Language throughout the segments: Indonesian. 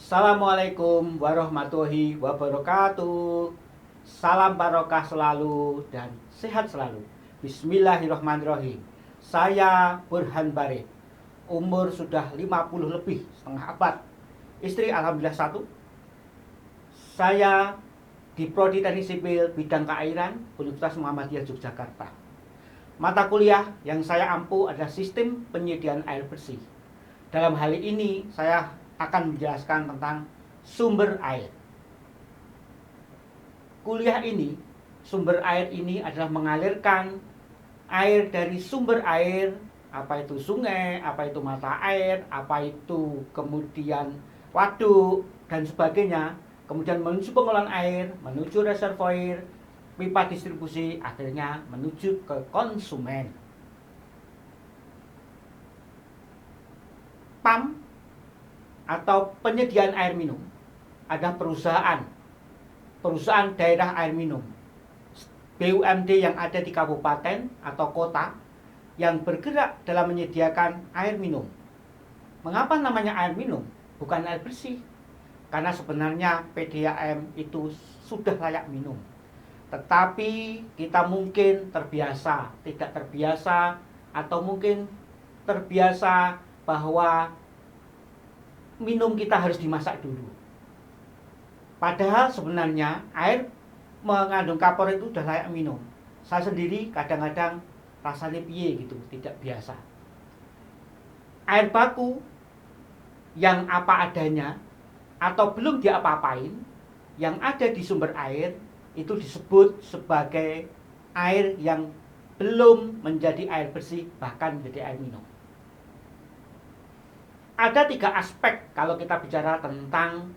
Assalamualaikum warahmatullahi wabarakatuh. Salam barokah selalu dan sehat selalu. Bismillahirrahmanirrahim. Saya Burhan Barit. Umur sudah 50 lebih, setengah abad. Istri alhamdulillah satu. Saya di Prodi Teknik Sipil bidang keairan Universitas Muhammadiyah Yogyakarta. Mata kuliah yang saya ampu adalah sistem penyediaan air bersih. Dalam hal ini saya akan menjelaskan tentang sumber air. Kuliah ini, sumber air ini adalah mengalirkan air dari sumber air, apa itu sungai, apa itu mata air, apa itu kemudian waduk dan sebagainya, kemudian menuju pengolahan air, menuju reservoir, pipa distribusi, akhirnya menuju ke konsumen. PAM atau penyediaan air minum ada perusahaan daerah air minum BUMD yang ada di kabupaten atau kota yang bergerak dalam menyediakan air minum. Mengapa namanya air minum, bukan air bersih? Karena sebenarnya PDAM itu sudah layak minum, tetapi kita mungkin terbiasa, tidak terbiasa, atau mungkin terbiasa bahwa minum kita harus dimasak dulu. Padahal sebenarnya air mengandung kapur itu sudah layak minum. Saya sendiri kadang-kadang rasanya piye gitu, tidak biasa. Air baku yang apa adanya atau belum diapa-apain yang ada di sumber air itu disebut sebagai air yang belum menjadi air bersih, bahkan menjadi air minum. Ada 3 aspek kalau kita bicara tentang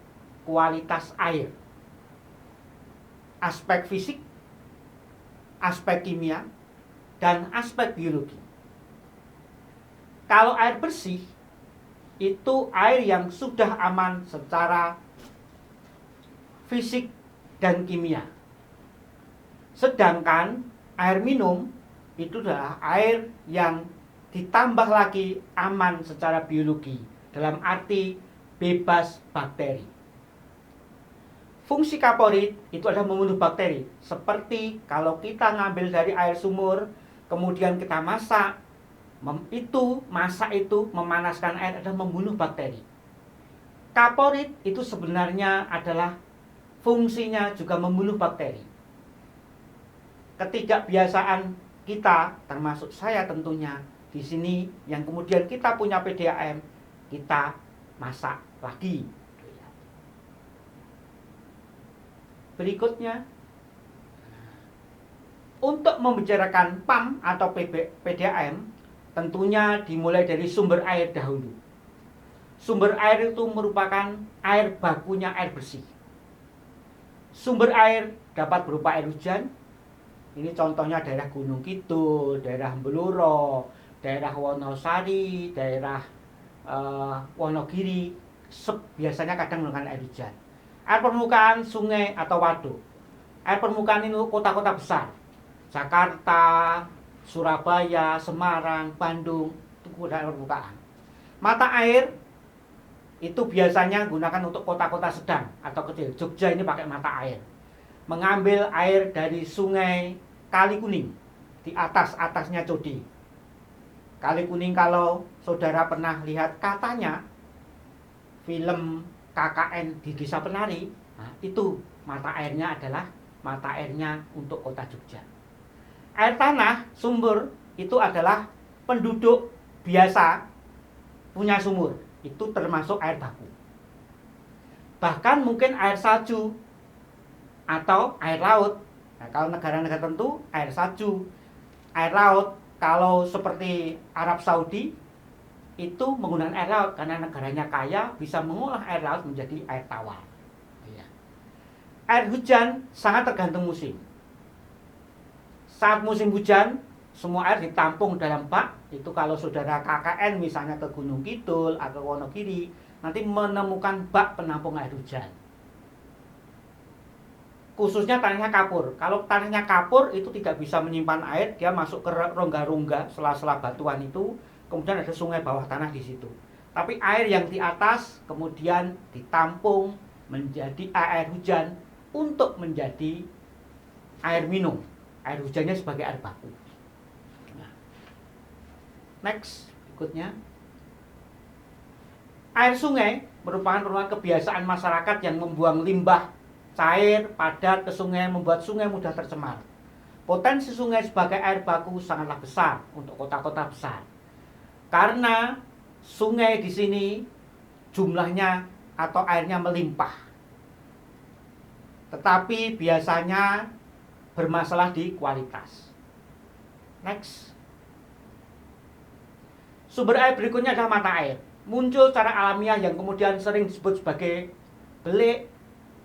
kualitas air. Aspek fisik, aspek kimia, dan aspek biologi. Kalau air bersih, itu air yang sudah aman secara fisik dan kimia. Sedangkan air minum itu adalah air yang ditambah lagi aman secara biologi, dalam arti bebas bakteri. Fungsi kaporit itu adalah membunuh bakteri. Seperti kalau kita ngambil dari air sumur, kemudian kita masak, memanaskan air adalah membunuh bakteri. Kaporit itu sebenarnya adalah fungsinya juga membunuh bakteri. Ketidakbiasaan kita, termasuk saya tentunya, di sini yang kemudian kita punya PDAM, kita masak lagi. Berikutnya, untuk membicarakan PAM atau PDAM, tentunya dimulai dari sumber air dahulu. Sumber air itu merupakan air bakunya air bersih. Sumber air dapat berupa air hujan. Ini contohnya daerah Gunung Kidul, daerah Bluro, daerah Wonosari, daerah Wonogiri, biasanya kadang menggunakan air hujan. Air permukaan sungai atau waduk. Air permukaan itu kota-kota besar, Jakarta, Surabaya, Semarang, Bandung, itu air permukaan. Mata air itu biasanya gunakan untuk kota-kota sedang atau kecil. Jogja ini pakai mata air, mengambil air dari sungai Kali Kuning, di atasnya Codi. Kali Kuning, kalau saudara pernah lihat katanya film KKN di Desa Penari, nah, itu mata airnya adalah mata airnya untuk kota Jogja. Air tanah sumber itu adalah penduduk biasa punya sumur, itu termasuk air baku. Bahkan mungkin air salju atau air laut. Nah, kalau negara-negara tertentu air salju, air laut. Kalau seperti Arab Saudi itu menggunakan air laut karena negaranya kaya, bisa mengolah air laut menjadi air tawar. Air hujan sangat tergantung musim. Saat musim hujan, semua air ditampung dalam bak. Itu kalau saudara KKN misalnya ke Gunung Kidul atau Wonogiri, nanti menemukan bak penampung air hujan. Khususnya tanahnya kapur. Kalau tanahnya kapur itu tidak bisa menyimpan air, dia masuk ke rongga-rongga, sela-sela batuan itu, kemudian ada sungai bawah tanah di situ. Tapi air yang di atas kemudian ditampung menjadi air hujan untuk menjadi air minum. Air hujannya sebagai air baku. Nah, next, berikutnya. Air sungai merupakan kebiasaan masyarakat yang membuang limbah cair padat ke sungai, membuat sungai mudah tercemar. Potensi sungai sebagai air baku sangatlah besar untuk kota-kota besar. Karena sungai di sini jumlahnya atau airnya melimpah. Tetapi biasanya bermasalah di kualitas. Next. Sumber air berikutnya adalah mata air. Muncul secara alamiah yang kemudian sering disebut sebagai belik,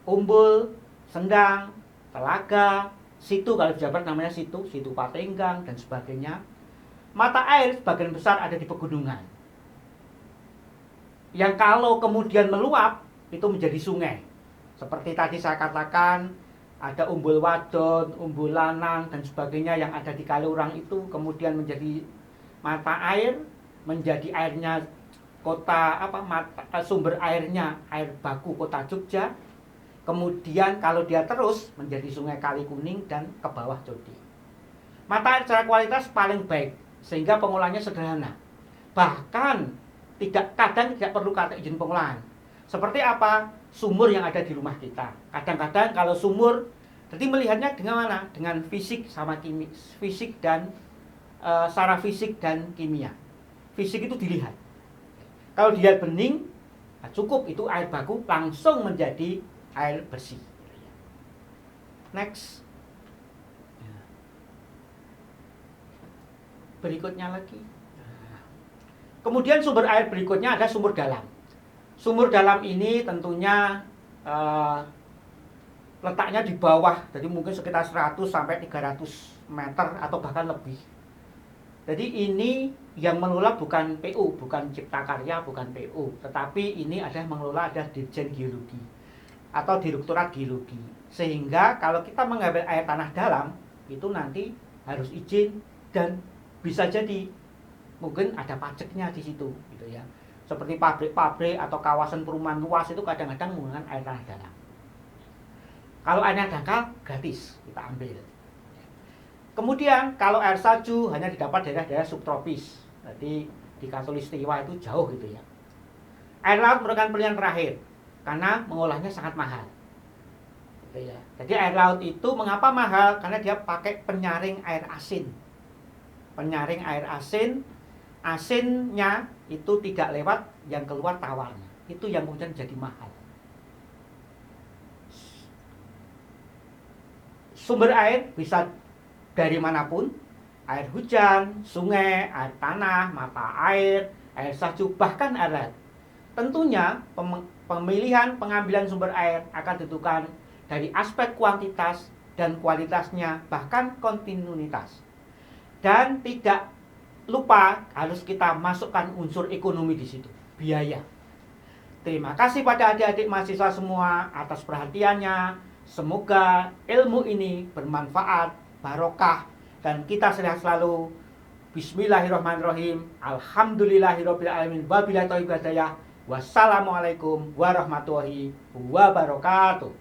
umbul, sendang, telaga, situ, kalau di Jawa Barat namanya situ Patenggang dan sebagainya. Mata air sebagian besar ada di pegunungan. Yang kalau kemudian meluap itu menjadi sungai. Seperti tadi saya katakan, ada umbul wadon, umbul lanang dan sebagainya yang ada di Kaliurang itu kemudian menjadi mata air, menjadi airnya kota sumber airnya air baku kota Jogja. Kemudian kalau dia terus menjadi sungai Kali Kuning dan ke bawah Codi. Mata air secara kualitas paling baik sehingga pengolahannya sederhana. Bahkan kadang tidak perlu kata izin pengolahan. Seperti apa? Sumur yang ada di rumah kita. Kadang-kadang kalau sumur, jadi melihatnya dengan mana? Dengan fisik sama fisik dan secara fisik dan kimia. Fisik itu dilihat. Kalau dilihat bening, cukup itu air baku langsung menjadi air bersih. Next. Berikutnya lagi. Kemudian sumber air berikutnya ada sumur dalam. Sumur dalam ini tentunya letaknya di bawah, jadi mungkin sekitar 100 sampai 300 meter atau bahkan lebih. Jadi ini yang mengelola bukan PU, bukan Cipta Karya, bukan PU, tetapi ini adalah mengelola ada Dirjen Geologi atau Direktorat Geologi. Sehingga kalau kita mengambil air tanah dalam itu nanti harus izin dan bisa jadi mungkin ada pajaknya di situ gitu ya. Seperti pabrik-pabrik atau kawasan perumahan luas itu kadang-kadang menggunakan air tanah dalam. Kalau airnya dangkal gratis kita ambil. Kemudian kalau air salju hanya didapat daerah-daerah subtropis. Jadi di Katulistiwa itu jauh gitu ya. Air laut merupakan pilihan terakhir karena mengolahnya sangat mahal. Gitu ya. Jadi air laut itu mengapa mahal? Karena dia pakai penyaring air asin. Penyaring air asin, asinnya itu tidak lewat yang keluar tawarnya. Itu yang kemudian jadi mahal. Sumber air bisa dari manapun, air hujan, sungai, air tanah, mata air, air salju, bahkan air laut. Tentunya pemilihan pengambilan sumber air akan ditentukan dari aspek kuantitas dan kualitasnya, bahkan kontinuitas. Dan tidak lupa harus kita masukkan unsur ekonomi di situ, biaya. Terima kasih pada adik-adik mahasiswa semua atas perhatiannya. Semoga ilmu ini bermanfaat, barokah, dan kita sehat selalu. Bismillahirrahmanirrahim. Alhamdulillahirabbil alamin. Wabillahi taufiq wal hidayah. Wassalamualaikum warahmatullahi wabarakatuh.